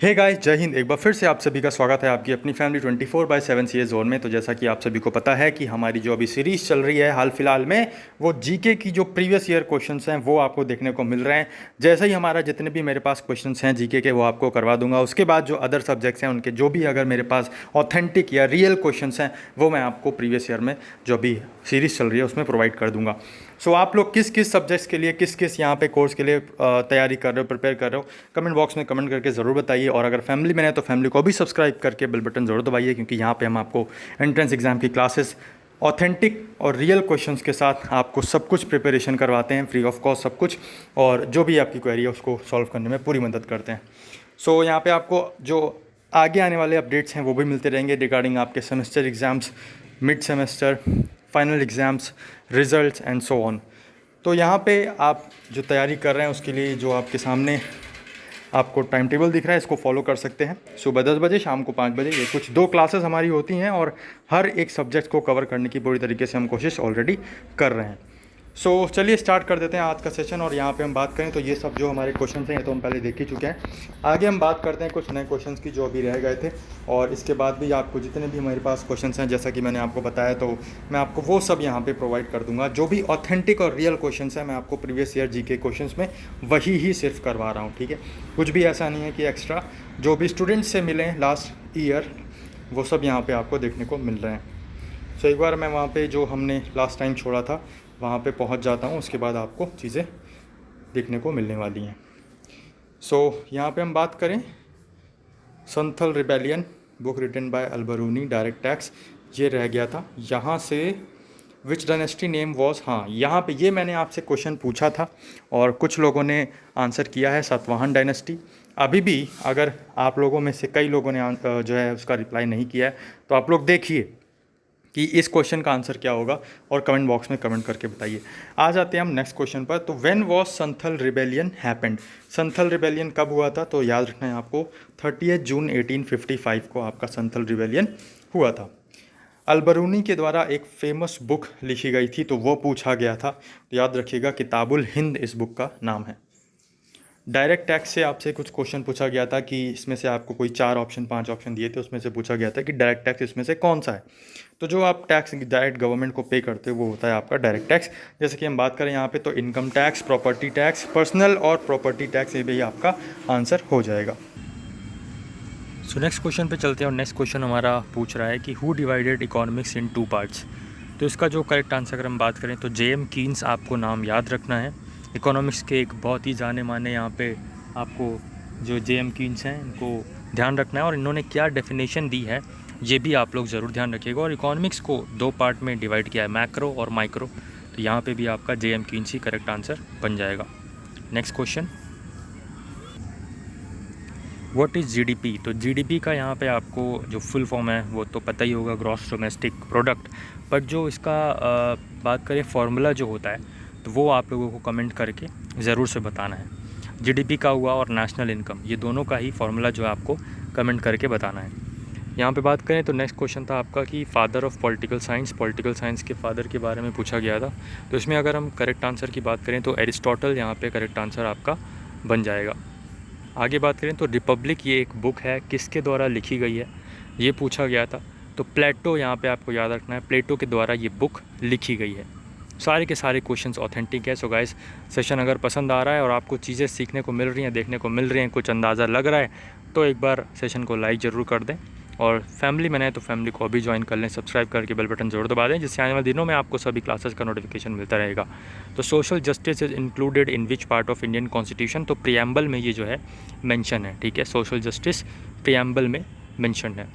Hey guys, जय हिंद। एक बार फिर से आप सभी का स्वागत है आपकी अपनी फैमिली 24/7 सीए जोन में। तो जैसा कि आप सभी को पता है कि हमारी जो अभी सीरीज़ चल रही है हाल फिलहाल में, वो जीके की जो प्रीवियस ईयर क्वेश्चंस हैं वो आपको देखने को मिल रहे हैं। जैसे ही हमारा जितने भी मेरे पास क्वेश्चंस हैं जीके के वो आपको करवा दूंगा। उसके बाद जो अदर सब्जेक्ट्स हैं उनके जो भी अगर मेरे पास ऑथेंटिक या रियल क्वेश्चंस हैं वो मैं आपको प्रीवियस ईयर में जो अभी सीरीज़ चल रही है उसमें प्रोवाइड कर दूंगा। सो आप लोग किस किस सब्जेक्ट्स के लिए किस किस यहाँ पे कोर्स के लिए तैयारी कर रहे हो, प्रिपेयर कर रहे हो, कमेंट बॉक्स में कमेंट करके ज़रूर बताइए। और अगर फैमिली में है तो फैमिली को भी सब्सक्राइब करके बेल बटन ज़रूर दबाइए, क्योंकि यहाँ पे हम आपको एंट्रेंस एग्जाम की क्लासेस ऑथेंटिक और रियल क्वेश्चंस के साथ आपको सब कुछ प्रिपरेशन करवाते हैं, फ्री ऑफ कॉस्ट सब कुछ। और जो भी आपकी क्वेरी है उसको सॉल्व करने में पूरी मदद करते हैं। सो यहाँ पे आपको जो आगे आने वाले अपडेट्स हैं वो भी मिलते रहेंगे रिगार्डिंग आपके semester exams, mid semester, final exams, results and so on. तो यहाँ पे आप जो तैयारी कर रहे हैं उसके लिए जो आपके सामने आपको टाइम टेबल दिख रहा है इसको फॉलो कर सकते हैं। सुबह 10 बजे, शाम को 5 बजे, ये कुछ 2 क्लासेस हमारी होती हैं और हर एक सब्जेक्ट को कवर करने की पूरी तरीके से हम कोशिश ऑलरेडी कर रहे हैं। सो चलिए स्टार्ट कर देते हैं आज का सेशन। और यहाँ पे हम बात करें तो ये सब जो हमारे क्वेश्चन हैं ये तो हम पहले देख ही चुके हैं। आगे हम बात करते हैं कुछ नए क्वेश्चंस की जो अभी रह गए थे, और इसके बाद भी आपको जितने भी हमारे पास क्वेश्चंस हैं जैसा कि मैंने आपको बताया, तो मैं आपको वो सब यहाँ पे प्रोवाइड कर दूंगा। जो भी ऑथेंटिक और रियल क्वेश्चंस हैं मैं आपको प्रीवियस ईयर जीके क्वेश्चंस में वही ही सिर्फ करवा रहा हूँ, ठीक है। कुछ भी ऐसा नहीं है कि एक्स्ट्रा जो भी स्टूडेंट्स से मिले लास्ट ईयर वो सब यहाँ पर आपको देखने को मिल रहे हैं। सो एक बार मैं वहाँ पर जो हमने लास्ट टाइम छोड़ा था वहाँ पे पहुँच जाता हूँ, उसके बाद आपको चीज़ें देखने को मिलने वाली हैं। सो यहाँ पे हम बात करें Santhal rebellion, book written by Al-Biruni, direct tax, ये रह गया था। यहाँ से विच डायनेस्टी नेम वॉज, हाँ यहाँ पे ये मैंने आपसे क्वेश्चन पूछा था और कुछ लोगों ने आंसर किया है सातवाहन डायनेस्टी। अभी भी अगर आप लोगों में से कई लोगों ने जो है उसका रिप्लाई नहीं किया है तो आप लोग देखिए कि इस क्वेश्चन का आंसर क्या होगा और कमेंट बॉक्स में कमेंट करके बताइए। आ जाते हैं हम नेक्स्ट क्वेश्चन पर। तो when was Santhal rebellion happened, Santhal rebellion कब हुआ था? तो याद रखना है आपको 30 जून 1855 को आपका संथल रिबेलियन हुआ था। अल-बरूनी के द्वारा एक फेमस बुक लिखी गई थी तो वो पूछा गया था, तो याद रखिएगा किताबुल हिंद इस बुक का नाम है। डायरेक्ट टैक्स से आपसे कुछ क्वेश्चन पूछा गया था कि इसमें से आपको कोई 4 ऑप्शन 5 ऑप्शन दिए थे, उसमें से पूछा गया था कि डायरेक्ट टैक्स इसमें से कौन सा है। तो जो आप टैक्स डायरेक्ट गवर्नमेंट को पे करते हो वो होता है आपका डायरेक्ट टैक्स। जैसे कि हम बात करें यहाँ पे तो income tax, property tax, personal और प्रॉपर्टी टैक्स, ये भी आपका आंसर हो जाएगा। सो नेक्स्ट क्वेश्चन पे चलते हैं और नेक्स्ट क्वेश्चन हमारा पूछ रहा है कि who divided economics in 2 parts. तो इसका जो करेक्ट आंसर अगर हम बात करें तो जेएम कीन्स आपको नाम याद रखना है। इकोनॉमिक्स के एक बहुत ही जाने माने यहाँ पे आपको जो जेएम कीन्स हैं इनको ध्यान रखना है, और इन्होंने क्या डेफिनेशन दी है ये भी आप लोग ज़रूर ध्यान रखिएगा। और इकोनॉमिक्स को 2 पार्ट में डिवाइड किया है, मैक्रो और माइक्रो। तो यहाँ पे भी आपका जेएम कीन्स ही करेक्ट आंसर बन जाएगा। Next question, what is GDP. तो जीडीपी का यहाँ पे आपको जो फुल फॉर्म है वो तो पता ही होगा, ग्रॉस डोमेस्टिक प्रोडक्ट। बट जो इसका बात करें फॉर्मूला जो होता है तो वो आप लोगों को कमेंट करके ज़रूर से बताना है। जीडीपी का हुआ और नेशनल इनकम, ये दोनों का ही फॉर्मूला जो है आपको कमेंट करके बताना है। यहाँ पे बात करें तो नेक्स्ट क्वेश्चन था आपका कि father of political science, political science के फादर के बारे में पूछा गया था। तो इसमें अगर हम करेक्ट आंसर की बात करें तो एरिस्टोटल यहाँ पे करेक्ट आंसर आपका बन जाएगा। आगे बात करें तो रिपब्लिक ये एक बुक है, किसके द्वारा लिखी गई है ये पूछा गया था। तो प्लेटो यहाँ पे आपको याद रखना है, प्लेटो के द्वारा ये बुक लिखी गई है। सारे के सारे क्वेश्चंस ऑथेंटिक है। सो गाइस, सेशन अगर पसंद आ रहा है और आपको चीज़ें सीखने को मिल रही हैं, देखने को मिल रही हैं, कुछ अंदाज़ा लग रहा है, तो एक बार सेशन को लाइक ज़रूर कर दें। और फैमिली में है तो फैमिली को अभी ज्वाइन कर लें, सब्सक्राइब करके बेल बटन जरूर दबा दें, जिससे आने वाले दिनों में आपको सभी क्लासेस का नोटिफिकेशन मिलता रहेगा। तो social justice is included in which part of Indian constitution. तो प्रियम्बल में ये जो है मेंशन है, ठीक है, सोशल जस्टिस प्रियम्बल में मेंशन है।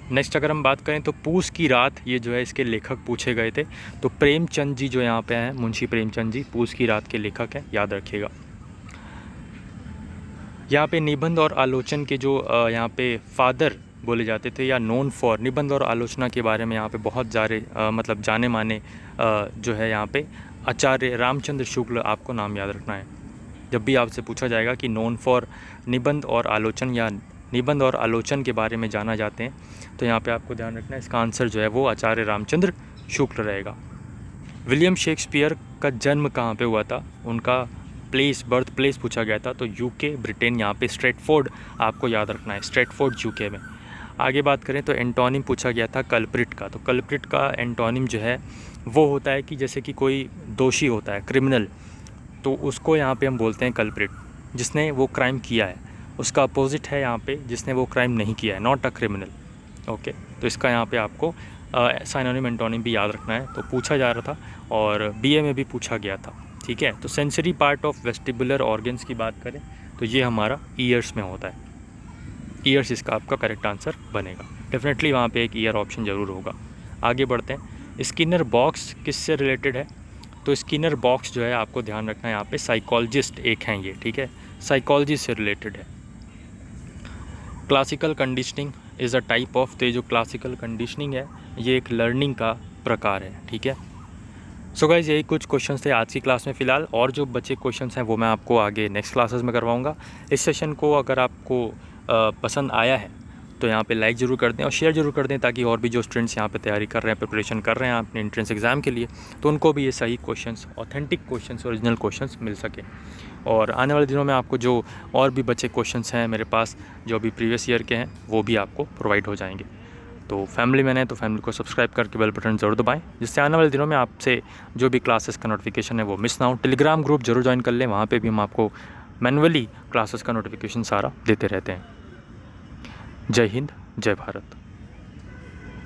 नेक्स्ट अगर हम बात करें तो पूस की रात, ये जो है इसके लेखक पूछे गए थे। तो प्रेमचंद जी जो यहाँ पे हैं, मुंशी प्रेमचंद जी पूस की रात के लेखक हैं, याद रखिएगा। यहाँ पे निबंध और आलोचन के जो यहाँ पे फादर बोले जाते थे या नोन फॉर निबंध और आलोचना के बारे में यहाँ पे बहुत मतलब जाने माने जो है यहाँ पे आचार्य रामचंद्र शुक्ल आपको नाम याद रखना है। जब भी आपसे पूछा जाएगा कि नोन फॉर निबंध और आलोचन या निबंध और आलोचन के बारे में जाना जाते हैं, तो यहाँ पे आपको ध्यान रखना है इसका आंसर जो है वो आचार्य रामचंद्र शुक्ल रहेगा। विलियम शेक्सपियर का जन्म कहाँ पे हुआ था? उनका प्लेस, बर्थ प्लेस पूछा गया था, तो यूके, ब्रिटेन, यहाँ पे स्ट्रेटफोर्ड आपको याद रखना है, स्ट्रेटफोर्ड यूके में। आगे बात करें तो एंटोनिम पूछा गया था कल्प्रिट का, तो कल्प्रिट का एंटोनिम जो है वो होता है कि जैसे कि कोई दोषी होता है, क्रिमिनल, तो उसको यहाँ पे हम बोलते हैं कल्प्रिट, जिसने वो क्राइम किया है। उसका अपोजिट है यहाँ पे जिसने वो क्राइम नहीं किया है, नॉट अ क्रिमिनल। ओके, तो इसका यहाँ पे आपको साइनोनिम एंटोनिम भी याद रखना है, तो पूछा जा रहा था और बीए में भी पूछा गया था। ठीक है, तो sensory part of vestibular organs की बात करें तो ये हमारा ईयर्स में होता है, ईयर्स इसका आपका करेक्ट आंसर बनेगा। डेफिनेटली वहाँ पे एक ईयर ऑप्शन ज़रूर होगा। आगे बढ़ते हैं, स्किनर बॉक्स किससे रिलेटेड है, तो स्किनर बॉक्स जो है आपको ध्यान रखना है, यहाँ पे साइकोलॉजिस्ट एक हैं ये, ठीक है, साइकोलॉजी से रिलेटेड है। Classical conditioning is a type of, तो ये जो क्लासिकल कंडीशनिंग है ये एक लर्निंग का प्रकार है। ठीक है, सो गाइज यही कुछ क्वेश्चंस थे आज की क्लास में फ़िलहाल, और जो बचे क्वेश्चंस हैं वो मैं आपको आगे नेक्स्ट क्लासेस में करवाऊँगा। इस सेशन को अगर आपको पसंद आया है तो यहाँ पे लाइक ज़रूर कर दें और शेयर ज़रूर कर दें, ताकि और भी जो स्टूडेंट्स यहाँ पे तैयारी कर रहे हैं, प्रिपरेशन कर रहे हैं अपने एंट्रेंस एग्ज़ाम के लिए, तो उनको भी ये सही questions, authentic questions, original questions मिल सके। और आने वाले दिनों में आपको जो और भी बचे क्वेश्चंस हैं मेरे पास, जो भी प्रीवियस ईयर के हैं, वो भी आपको प्रोवाइड हो जाएंगे। तो फैमिली में है तो फैमिली को सब्सक्राइब करके बेल बटन ज़रूर दबाएं, जिससे आने वाले दिनों में आपसे जो भी क्लासेस का नोटिफिकेशन है वो मिस ना हो। टेलीग्राम ग्रुप जरूर ज्वाइन कर लें, वहाँ पे भी हम आपको मैनुअली क्लासेस का नोटिफिकेशन सारा देते रहते हैं। जय हिंद, जय भारत।